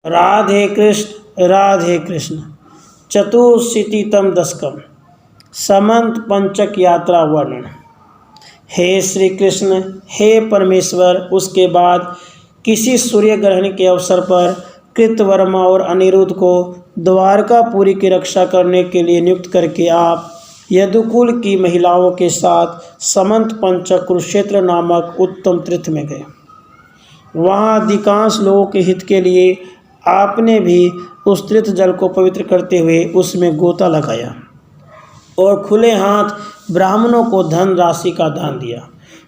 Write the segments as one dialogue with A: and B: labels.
A: राधे कृष्ण। चतुशीतितम दशकम। समंत पंचक यात्रा वर्णन। हे श्री कृष्ण, हे परमेश्वर। उसके बाद किसी सूर्य ग्रहण के अवसर पर कृतवर्मा और अनिरुद्ध को द्वारकापुरी की रक्षा करने के लिए नियुक्त करके आप यदुकुल की महिलाओं के साथ समंत पंचक कुरुक्षेत्र नामक उत्तम तीर्थ में गए। वहाँ अधिकांश लोगों के हित के लिए आपने भी उस तीर्थ जल को पवित्र करते हुए उसमें गोता लगाया और खुले हाथ ब्राह्मणों को धन राशि का दान दिया।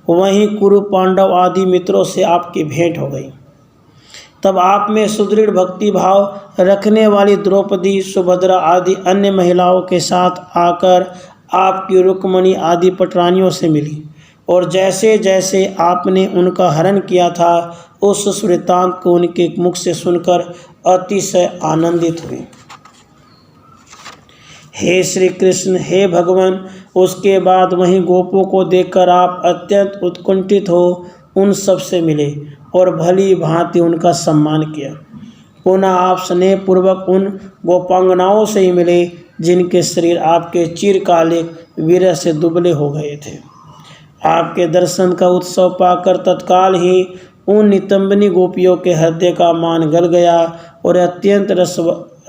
A: वहीं कुरु, पांडव आदि मित्रों से आपकी भेंट हो गई। तब आप में सुदृढ़ भक्ति भाव रखने वाली द्रौपदी, सुभद्रा आदि अन्य महिलाओं के साथ आकर आपकी रुक्मणी आदि पटरानियों से मिली और जैसे जैसे आपने उनका हरण किया था उस वृत्तांत को उनके मुख से सुनकर अतिशय आनंदित हुए। हे श्री कृष्ण, हे भगवान। उसके बाद वहीं गोपों को देखकर आप अत्यंत उत्कुंठित हो उन सब से मिले और भली भांति उनका सम्मान किया। पुनः आप स्नेहपूर्वक उन गोपांगनाओं से ही मिले जिनके शरीर आपके चिरकालिक विरह से दुबले हो गए थे। आपके दर्शन का उत्सव पाकर तत्काल ही उन नितंबनी गोपियों के हृदय का मान गल गया और अत्यंत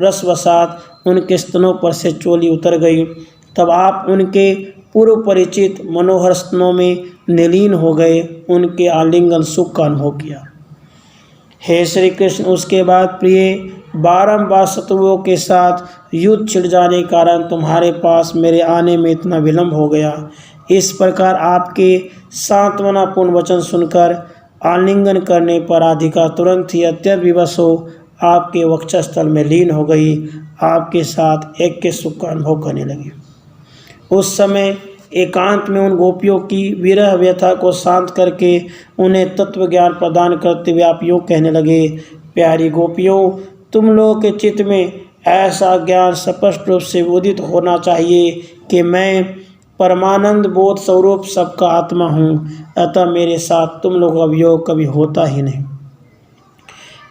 A: रसवसात उनके स्तनों पर से चोली उतर गई। तब आप उनके पूर्व परिचित मनोहर स्तनों में निलीन हो गए, उनके आलिंगन सुख का अनुभव किया। हे श्री कृष्ण, उसके बाद प्रिय, बारंबार शत्रुओं के साथ युद्ध छिड़ जाने के कारण तुम्हारे पास मेरे आने में इतना विलंब हो गया। इस प्रकार आपके सांत्वनापूर्ण वचन सुनकर आलिंगन करने पर राधिका तुरंत ही अत्यंत विवश हो आपके वक्षस्थल में लीन हो गई, आपके साथ एक के सुख का अनुभव करने लगी। उस समय एकांत में उन गोपियों की विरह व्यथा को शांत करके उन्हें तत्व ज्ञान प्रदान करते हुए आप यूँ कहने लगे, प्यारी गोपियों, तुम लोगों के चित्त में ऐसा ज्ञान स्पष्ट रूप से उदित होना चाहिए कि मैं परमानंद बोध स्वरूप सबका आत्मा हूँ, अतः मेरे साथ तुम लोगों का वियोग कभी होता ही नहीं।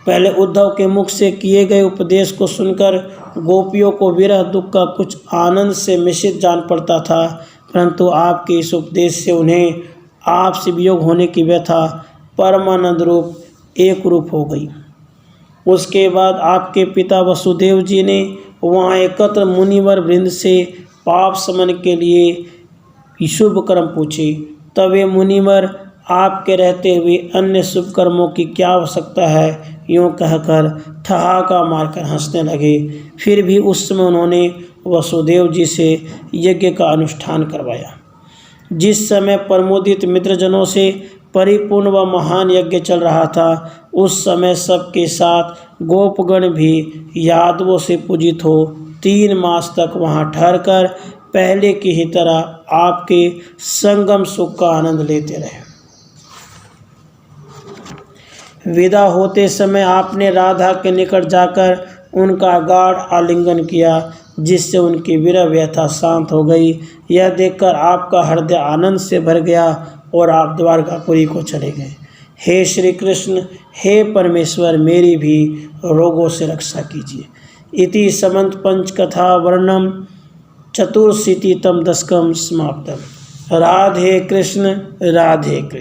A: पहले उद्धव के मुख से किए गए उपदेश को सुनकर गोपियों को विरह दुख का कुछ आनंद से मिश्रित जान पड़ता था, परंतु आपके इस उपदेश से उन्हें आपसे वियोग होने की व्यथा परमानंद रूप एक रूप हो गई। उसके बाद आपके पिता वसुदेव जी ने वहाँ एकत्र मुनिवर वृंद से पाप शमन के लिए शुभ कर्म पूछे। तब वे मुनिवर आपके रहते हुए अन्य शुभ कर्मों की क्या आवश्यकता है, यूँ कहकर ठहाका मारकर हंसने लगे। फिर भी उस समय उन्होंने वसुदेव जी से यज्ञ का अनुष्ठान करवाया। जिस समय प्रमोदित मित्रजनों से परिपूर्ण व महान यज्ञ चल रहा था, उस समय सबके साथ गोपगण भी यादवों से पूजित हो 3 मास तक वहाँ ठहरकर पहले की ही तरह आपके संगम सुख का आनंद लेते रहे। विदा होते समय आपने राधा के निकट जाकर उनका गाढ़ आलिंगन किया, जिससे उनकी विरह व्यथा शांत हो गई। यह देखकर आपका हृदय आनंद से भर गया और आप द्वारकापुरी को चले गए। हे श्री कृष्ण, हे परमेश्वर, मेरी भी रोगों से रक्षा कीजिए। इति समंत पंचकथा वर्णनम चतुशीतितम दशकम समाप्तम। राधे कृष्ण, राधे कृष्ण।